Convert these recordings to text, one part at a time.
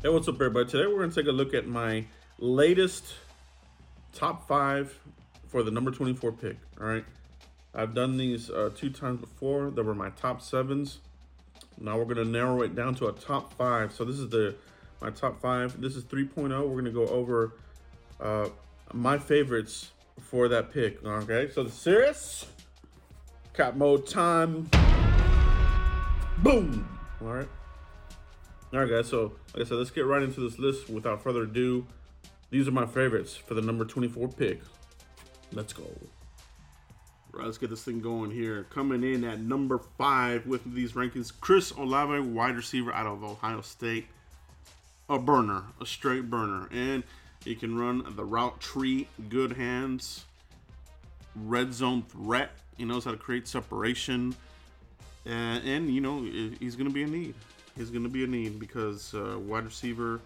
Hey, what's up, everybody? Today we're going to take a look at my latest top five for the number 24 pick. All right, I've done these 2 times before. They were my top sevens. Now we're going to narrow it down to a top five. So this is my top five. This is 3.0. We're going to go over my favorites for that pick. Okay, so the serious cap mode time. Boom. All right. All right, guys, so like I said, let's get right into this list without further ado. These are my favorites for the number 24 pick. Let's go. Right, let's get this thing going here. Coming in at number 5 with these rankings, Olavey, wide receiver out of Ohio State. A burner, a straight burner. And he can run the route tree, good hands, red zone threat. He knows how to create separation. And you know, he's going to be a need. Is going to be a need because wide receiver,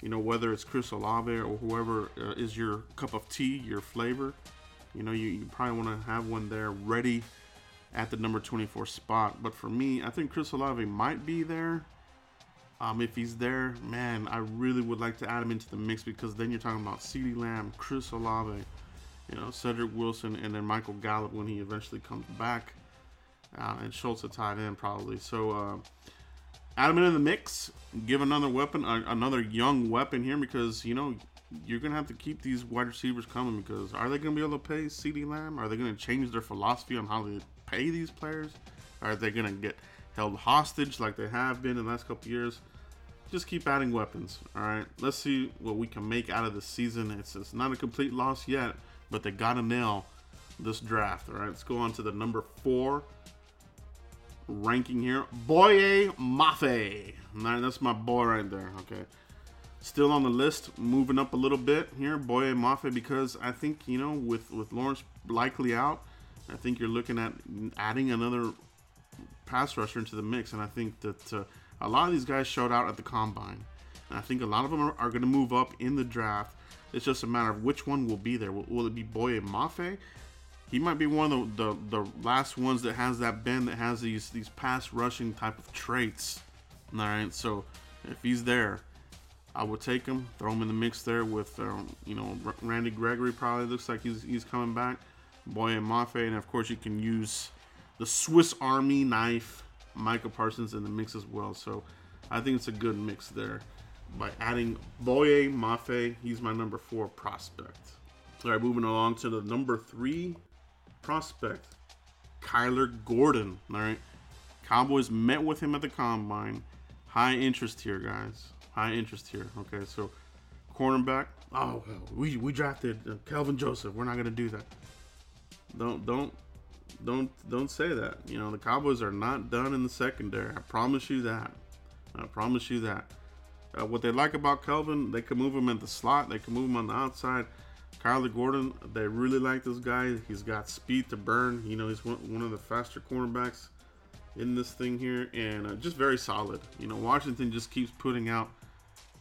you know, whether it's Olavey or whoever is your cup of tea, your flavor, you know, you probably want to have one there ready at the number 24 spot. But for me, I think Olavey might be there. If he's there, man, I really would like to add him into the mix because then you're talking about CeeDee Lamb, Olavey, you know, Cedric Wilson, and then Michael Gallup when he eventually comes back, and Schultz a tight end probably. So, add him in the mix, give another weapon, another young weapon here because, you know, you're going to have to keep these wide receivers coming because are they going to be able to pay CeeDee Lamb? Are they going to change their philosophy on how they pay these players? Are they going to get held hostage like they have been in the last couple of years? Just keep adding weapons, all right? Let's see what we can make out of this season. It's not a complete loss yet, but they got to nail this draft, all right? Let's go on to the number 4 ranking here. Boya Maffi. That's my boy right there. Okay. Still on the list, moving up a little bit here. Boya Maffi, because I think, you know, with Lawrence likely out, I think you're looking at adding another pass rusher into the mix. And I think that a lot of these guys showed out at the combine. And I think a lot of them are going to move up in the draft. It's just a matter of which one will be there. Will it be Boya Maffi? He might be one of the last ones that has that bend, that has these pass rushing type of traits. All right, so if he's there, I would take him, throw him in the mix there with, you know, Randy Gregory probably looks like he's coming back. Boya Maffi, and of course you can use the Swiss Army knife, Micah Parsons in the mix as well. So I think it's a good mix there by adding Boya Maffi. He's my number 4 prospect. All right, moving along to the number 3 prospect, Kyler Gordon. All right, Cowboys met with him at the combine. High interest here, guys. High interest here. Okay, so cornerback. Oh, we drafted Kelvin Joseph. We're not gonna do that. Don't say that. You know, the Cowboys are not done in the secondary. I promise you that. I promise you that. What they like about Kelvin, they can move him in the slot. They can move him on the outside. Kyler Gordon, they really like this guy. He's got speed to burn. You know, he's one of the faster cornerbacks in this thing here, and just very solid. You know, Washington just keeps putting out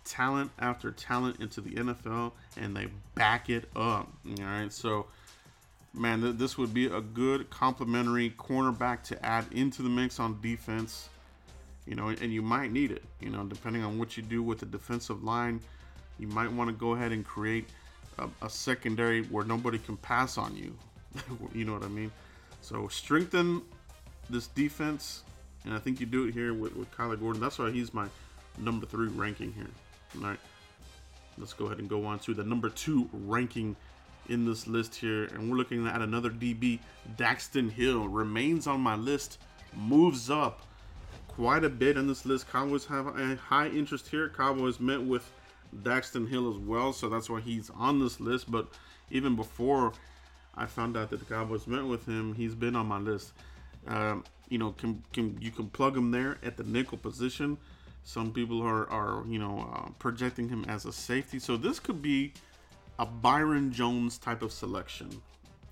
talent after talent into the NFL, and they back it up. All right, so man, this would be a good complementary cornerback to add into the mix on defense. You know, and you might need it. You know, depending on what you do with the defensive line, you might want to go ahead and create a secondary where nobody can pass on you. You know what I mean? So strengthen this defense, and I think you do it here with Kyler Gordon. That's why he's my number 3 ranking here. All right, let's go ahead and go on to the number 2 ranking in this list here, and we're looking at another DB. Daxton Hill remains on my list, moves up quite a bit in this list. Cowboys have a high interest here. Cowboys met with Daxton Hill as well, so that's why he's on this list. But even before I found out that the Cowboys met with him, he's been on my list. You know, you can plug him there at the nickel position. Some people are you know, projecting him as a safety, so this could be a Byron Jones type of selection.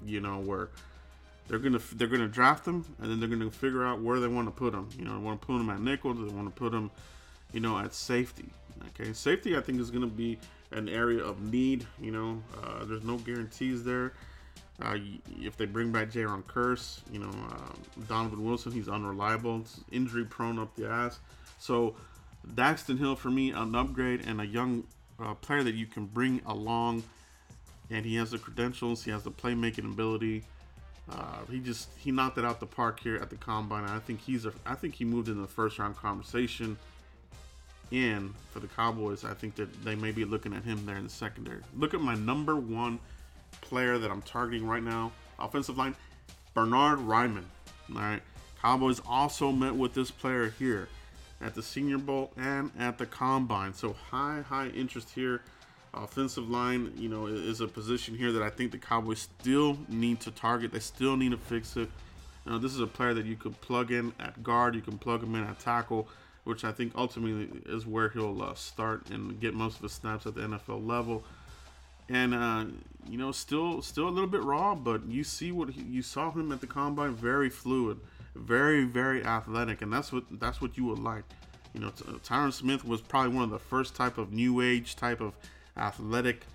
You know, where they're gonna draft him, and then they're gonna figure out where they want to put him. You know, they want to put him at nickel. Do they want to put him, you know, at safety? Okay, safety I think is going to be an area of need. You know, there's no guarantees there. If they bring back Jaron Kearse, you know, Donovan Wilson, he's unreliable. It's injury prone up the ass. So Daxton Hill, for me, an upgrade and a young player that you can bring along. And he has the credentials. He has the playmaking ability. He knocked it out the park here at the combine. I think he moved in the first round conversation. And for the Cowboys, I think that they may be looking at him there in the secondary. Look at my number one player that I'm targeting right now, offensive line, Bernhard Reiman. All right, Cowboys also met with this player here at the Senior Bowl and at the combine. So high interest here. Offensive line, is a position here that I think the Cowboys still need to target. They still need to fix it. This is a player that you could plug in at guard. You can plug him in at tackle, which I think ultimately is where he'll start and get most of his snaps at the NFL level. And still a little bit raw, but you saw him at the combine, very fluid, very athletic, and that's what you would like. Tyron Smith was probably one of the first type of new age type of athletic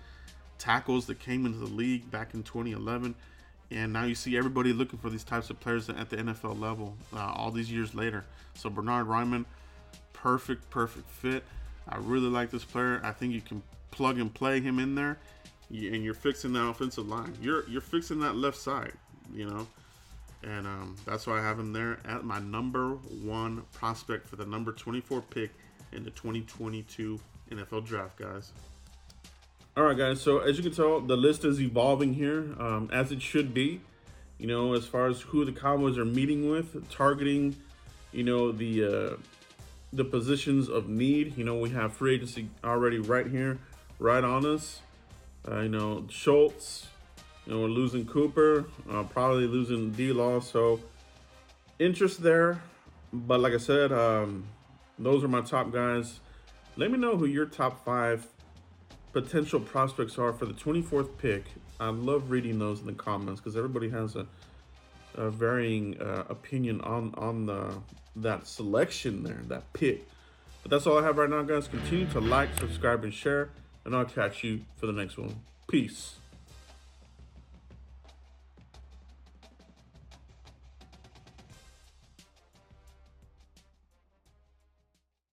tackles that came into the league back in 2011, and now you see everybody looking for these types of players at the NFL level all these years later. So Bernhard Reiman, perfect fit. I really like this player. I think you can plug and play him in there, and you're fixing that offensive line. You're fixing that left side, and that's why I have him there at my number one prospect for the number 24 pick in the 2022 NFL Draft, guys. All right, guys, so as you can tell, the list is evolving here, as it should be, as far as who the Cowboys are meeting with, targeting, the positions of need. We have free agency already right here, right on us. Schultz, we're losing Cooper, probably losing D-Law, so interest there. But like I said, those are my top guys. Let me know who your top 5 potential prospects are for the 24th pick. I love reading those in the comments because everybody has a varying opinion on that selection there, that pick. But that's all I have right now, guys. Continue to like, subscribe, and share, and I'll catch you for the next one. Peace.